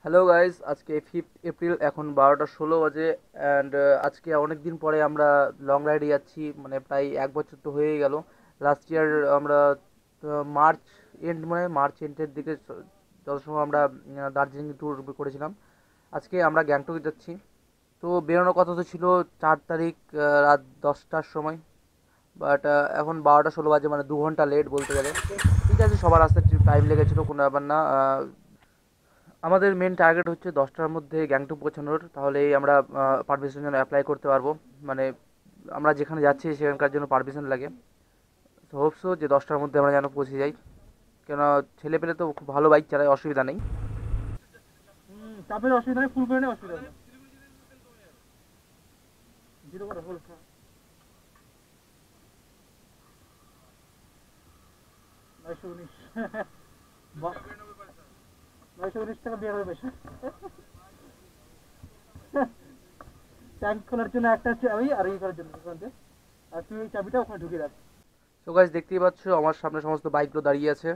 Hello guys, আজকে 5th April, এখন 12টা 16 বাজে। অ্যান্ড আজকে অনেক দিন পরে আমরা লং রাইডে যাচ্ছি, মানে প্রায় এক বছর তো হয়েই গেল। লাস্ট ইয়ার আমরা মার্চ মার্চ এন্ডের দিকে যত সময় আমরা দার্জিলিং ট্যুর করেছিলাম। আজকে আমরা গ্যাংটক যাচ্ছি। তো বেরোনোর কথা তো ছিল 4 তারিখ রাত 10টার সময়, বাট এখন 12টা 16 বাজে, মানে 2 ঘন্টা লেট বলতে গেলে। ঠিক আছে, সবার আসতে একটু টাইম লেগেছিলো, কোনো ব্যাপার না। আমাদের মেন টার্গেট হচ্ছে 10টার মধ্যে গ্যাংটক পৌঁছানোর, তাহলেই আমরা পারমিশনের জন্য অ্যাপ্লাই করতে পারবো। মানে আমরা যেখানে যাচ্ছি সেখানকার জন্য পারমিশন লাগে। তো হোপসো যে 10টার মধ্যে আমরা যেন পৌঁছে যাই, কেন ছেলে পেলে তো খুব ভালো বাইক চালায়, অসুবিধা নেই। চাপের অসুবিধা নেই, ফুল করে নেই, অসুবিধা নেই। জিরো করে ফুল 919 919 টাকা বের হবে পয়সা। ট্যাঙ্ক খোলার জন্য একটা চাবি আর এই করার জন্য আর তুই এই চাবিটা ওখানে ঢুকিয়ে রাখ। তো গাইস, দেখতেই পাচ্ছ আমার সামনে সমস্ত বাইকগুলো দাঁড়িয়ে আছে।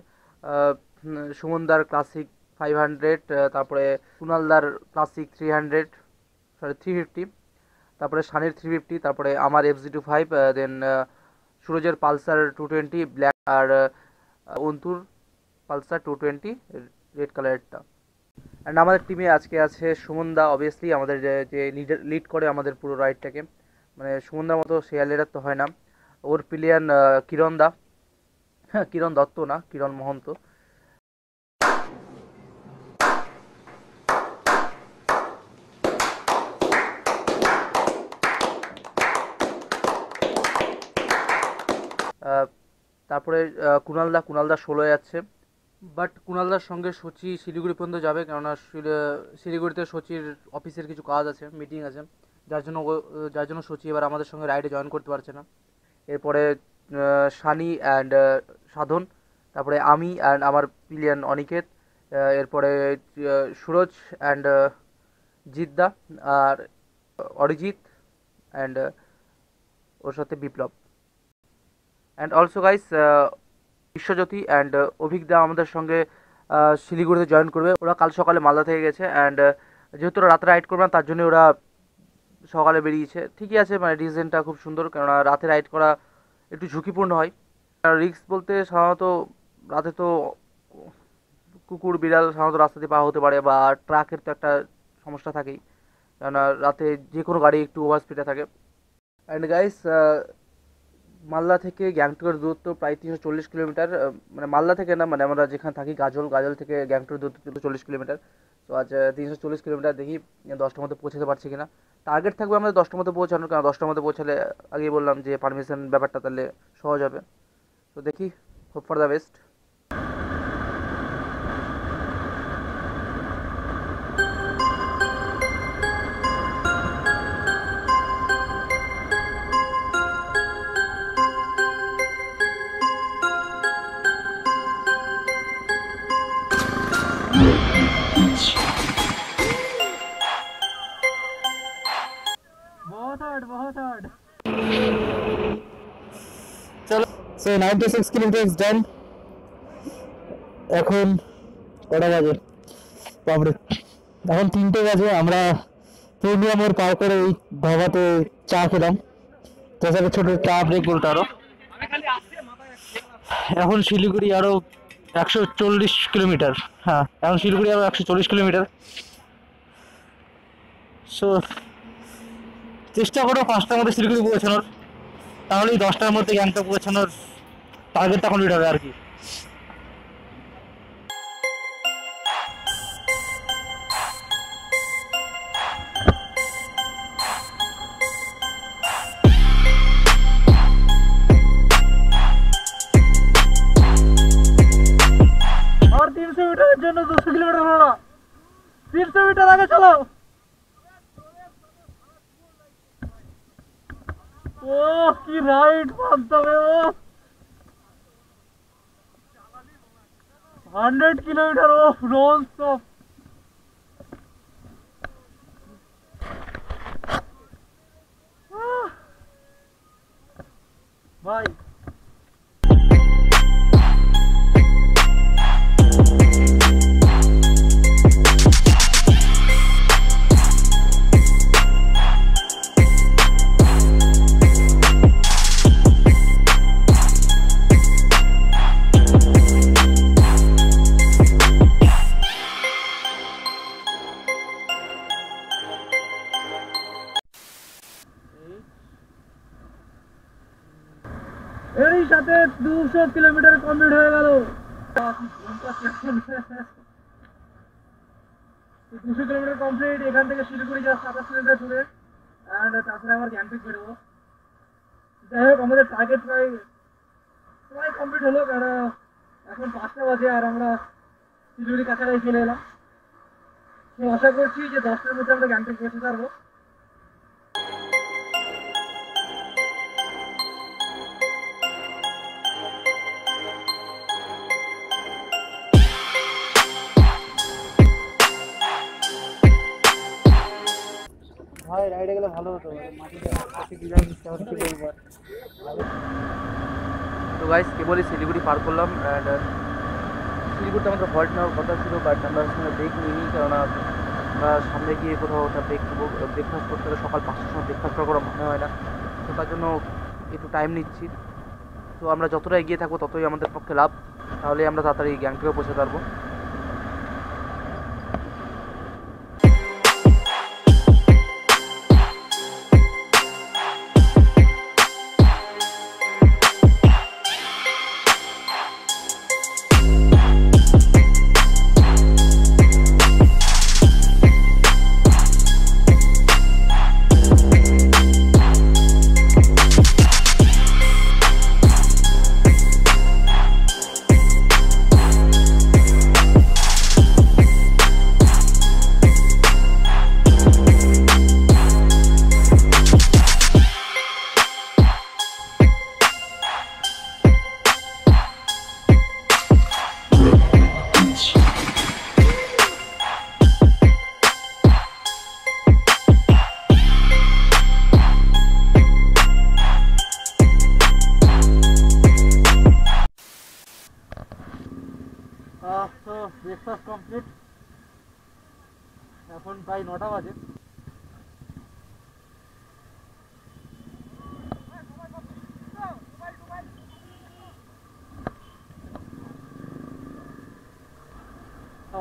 সুমনদার ক্লাসিক 500, তারপরে কুনালদার ক্লাসিক 350, তারপরে শানির 350, তারপরে আমার FZ25, দেন সুরজের পালসার 220 ব্ল্যাক, আর অন্তুর পালসার 220 রেড কালারেরটা। অ্যান্ড আমাদের টিমে আজকে আছে সুমনদা, অবভিয়াসলি আমাদের যে লিড করে আমাদের পুরো রাইডটাকে। মানে সুমনদার মতো শেয়ার লিডার তো হয় না। ওর প্লেয়ার কিরণ দা, হ্যাঁ কিরণ দত্ত না, কিরণ মহন্ত। তারপরে কুণালদা 16 যাচ্ছে, বাট কুণালদার সঙ্গে সচি শিলিগুড়ি পর্যন্ত যাবে, কেননা শিলিগুড়িতে সচির অফিসের কিছু কাজ আছে, মিটিং আছে, যার জন্য সচি এবার আমাদের সঙ্গে রাইডে জয়েন করতে পারছে না। এরপরে সানি অ্যান্ড সাধন, তারপরে আমি অ্যান্ড আমার পিলিয়ান অনিকেত, এরপরে সুরজ অ্যান্ড জিদ্দা, আর অরিজিৎ অ্যান্ড ওর সাথে Biplab. And also guys, Biswajyoti and Abhigyata আমাদের সঙ্গে শিলিগুড়িতে জয়েন করবে। ওরা কাল সকালে মালদা থেকে গেছে, অ্যান্ড যেহেতু ওরা রাতে রাইড করবে না, তার জন্য ওরা সকালে বেরিয়েছে। ঠিকই আছে, মানে ডিসিশনটা খুব সুন্দর, কেননা রাতে রাইড করা একটু ঝুঁকিপূর্ণ হয়। রিস্ক বলতে সাধারণত রাতে তো কুকুর বিড়াল সাধারণত রাস্তা দিয়ে পাওয়া হতে পারে, বা ট্রাকের তো একটা সমস্যা থাকেই, কেননা রাতে যে কোনো গাড়ি একটু ওভার স্পিডে থাকে। অ্যান্ড গাইস, মালদা থেকে গ্যাংটকের দূরত্ব প্রায় 340 কিলোমিটার। মানে মালদা থেকে না, মানে আমরা যেখানে থাকি গাজল থেকে গ্যাংটকের দূরত্ব 340 কিলোমিটার। তো আজ 340 কিলোমিটার, দেখি 10টার মধ্যে পৌঁছাতে পারছি কিনা। টার্গেট থাকবে আমাদের 10টার মধ্যে পৌঁছানোর, কারণ 10টার মধ্যে পৌঁছালে আগেই বললাম যে পারমিশন ব্যাপারটা তাহলে সহজ হবে। তো দেখি, হোপ ফর দ্য বেস্ট। बहुत हार्ड। চলো, সো 96 কিলোমিটার ডান। এখন কটা বাজে? বাপরে, এখন 3টে বাজে। আমরা পূর্ণিয়া মোড় পার করে এই ধাবাতে চা খেলাম, তাছাড়া ছোট চা ব্রেক বলতে আরো। এখন শিলিগুড়ি আরো 140 কিলোমিটার। হ্যাঁ, এখন শিলিগুড়ি আরো 140 কিলোমিটার। সো চেষ্টা করো 5টার মধ্যে শিলিগুড়ি পৌঁছানোর, তাহলেই 10টার মধ্যে গ্যাংটক পৌঁছানোর টার্গেটটা কমপ্লিট হবে আর কি। আর 300 মিটারের জন্য 200 কিলোমিটার হলো না। 300 মিটার আগে চলো। ও কি রাইড মারতে হবে! ও 100 কিলোমিটার অফ নন স্টপ। ভাই সাথে 200 কিলোমিটার কমপ্লিট হয়ে গেল। 200 কিলোমিটার কমপ্লিট। এখান থেকে শিলিগুড়ি যা 27 কিলোমিটার দূরে, অ্যান্ড তারপরে আবার গ্যাংটক বেরোবো। যাই হোক, আমাদের টার্গেট প্রায় কমপ্লিট হলো, কারণ এখন 5টা বাজে আর আমরা শিলিগুড়ি কাছাকাছি চলে এলাম। তো আশা করছি যে 10টার মধ্যে আমরা গ্যাংটক পৌঁছে পারবো। ভাই রাইডে গেলে ভালো হতো, তো গাইস কেবলই শিলিগুড়ি পার করলাম, অ্যান্ড শিলিগুড়িতে আমাদের হল্ট নেওয়ার কথা ছিল, বাট আমরা সেখানে ব্রেক নিইনি, কেননা আমরা সামনে গিয়ে কোথাও ওটা ব্রেকফাস্ট করতে হলে সকাল 5টার সময় ব্রেকফাস্ট করা মনে হয় না। তো তার জন্য একটু টাইম নিচ্ছি। তো আমরা যতটা এগিয়ে থাকবো ততই আমাদের পক্ষে লাভ, তাহলে আমরা তাড়াতাড়ি গ্যাংটকে পৌঁছে পারবো। তো ব্রেকফাস্ট কমপ্লিট, এখন প্রায় 9টা বাজে।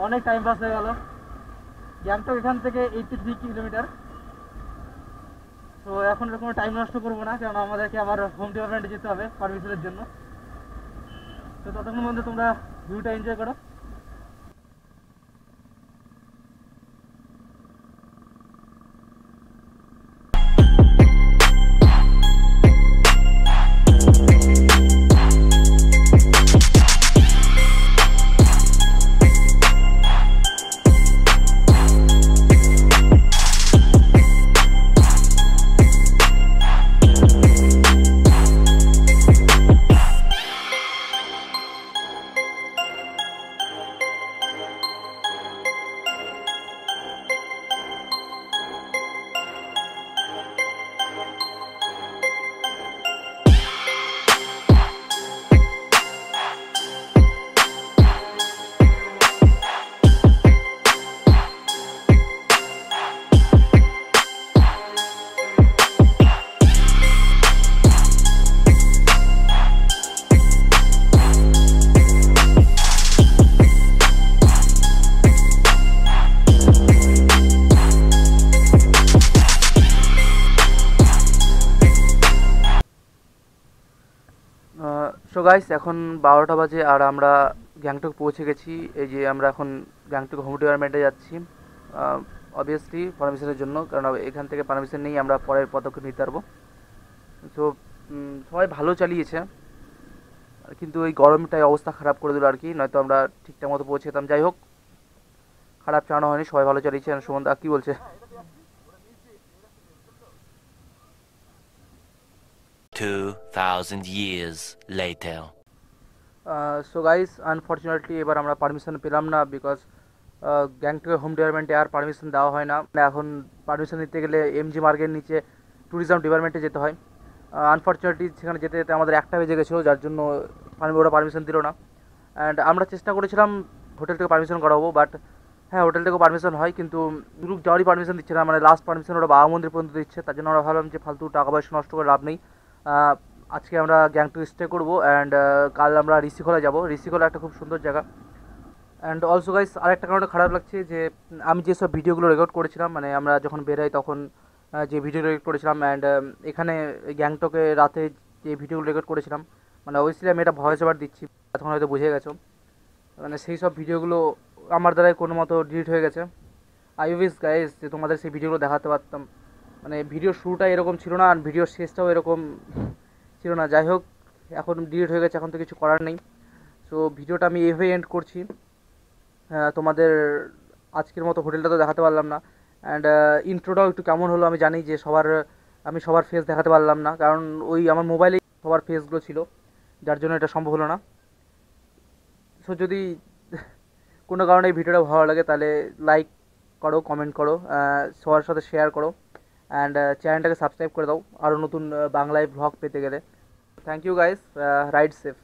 অনেক টাইম পাস হয়ে গেল। গ্যাংটক এখান থেকে 83 কিলোমিটার। তো এখন কোনো টাইম নষ্ট করবো না, কারণ আমাদেরকে আবার হোম ডিপার্টমেন্টে যেতে হবে পারমিশনের জন্য। তো ততক্ষণ মধ্যে তোমরা ভিউটা এনজয় করো। সো গাইস এখন 12টা বাজে আর আমরা গ্যাংটক পৌঁছে গেছি। এই যে আমরা এখন গ্যাংটক হোম ডিপার্টমেন্টে যাচ্ছি, অবভিয়াসলি পারমিশনের জন্য, কারণ এখান থেকে পারমিশন নেই আমরা পরের পদক্ষেপ নিতে পারবো। সো সবাই ভালো চালিয়েছে, কিন্তু ওই গরমটাই অবস্থা খারাপ করে দিল আর কি, নয়তো আমরা ঠিকঠাক মতো পৌঁছে যেতাম। যাই হোক, খারাপ চালানো হয়নি, সবাই ভালো চালিয়েছে। সুমন দা কী বলছে? 2000 years later. So guys unfortunately এবার আমরা পারমিশন পেলাম না, বিকজ গ্যাংটকের হোম ডিপার্টমেন্টে আর পারমিশন দেওয়া হয় না। এখন পারমিশন নিতে গেলে এমজি মার্গের নিচে ট্যুরিজম ডিপার্টমেন্টে যেতে হয়। আনফর্চুনেটলি সেখানে যেতে যেতে আমাদের 1টা বেজে গেছিলো, যার জন্য ওরা পারমিশন দিল না। অ্যান্ড আমরা চেষ্টা করেছিলাম হোটেল থেকে পারমিশন করাবো, বাট হ্যাঁ হোটেল থেকেও পারমিশন হয়, কিন্তু গ্রুপ যাওয়ারই পারমিশন দিচ্ছে না, মানে লাস্ট পারমিশন ওরা বাবা মন্দির পর্যন্ত দিচ্ছে। তার জন্য আমরা ভাবলাম যে ফালতু টাকা পয়সা নষ্ট করে লাভ নেই, আজকে আমরা গ্যাংটক স্টে করবো, অ্যান্ড কাল আমরা ঋষিখোলা যাবো। ঋষিখোলা একটা খুব সুন্দর জায়গা। অ্যান্ড অলসো গাইস আরেকটা কারণে খারাপ লাগছে যে আমি যেসব ভিডিওগুলো রেকর্ড করেছিলাম, মানে আমরা যখন বেরোই তখন যে ভিডিও রেকর্ড করেছিলাম, অ্যান্ড এখানে গ্যাংটকে রাতে যে ভিডিওগুলো রেকর্ড করেছিলাম, মানে অবভিয়াসলি আমি এটা ভয়েস ওভার দিচ্ছি, এখন হয়তো বুঝে গেছো। মানে সেই সব ভিডিওগুলো আমার দ্বারাই কোনো মতো ডিলিট হয়ে গেছে। আই উইশ গাইস যে তোমাদের সেই ভিডিওগুলো দেখাতে পারতাম। মানে ভিডিওর শুরুটা এরকম ছিল না, আর ভিডিওর শেষটাও এরকম ছিল না। যাই হোক, এখন ডিলিট হয়ে গেছে, এখন তো কিছু করার নেই। সো ভিডিওটা আমি এভাবেই এন্ড করছি। তোমাদের আজকের মতো হোটেলটা তো দেখাতে পারলাম না, অ্যান্ড ইন্ট্রোটাও একটু কেমন হলো আমি জানি যে আমি সবার ফেস দেখাতে পারলাম না, কারণ ওই আমার মোবাইলেই সবার ফেসগুলো ছিল, যার জন্য এটা সম্ভব হলো না। সো যদি কোনো কারণে এই ভিডিওটা ভালো লাগে তাহলে লাইক করো, কমেন্ট করো, সবার সাথে শেয়ার করো, অ্যান্ড চ্যানেলটাকে সাবস্ক্রাইব করে দাও আরও নতুন বাংলায় ভ্লগ পেতে গেলে। Thank you guys, ride safe.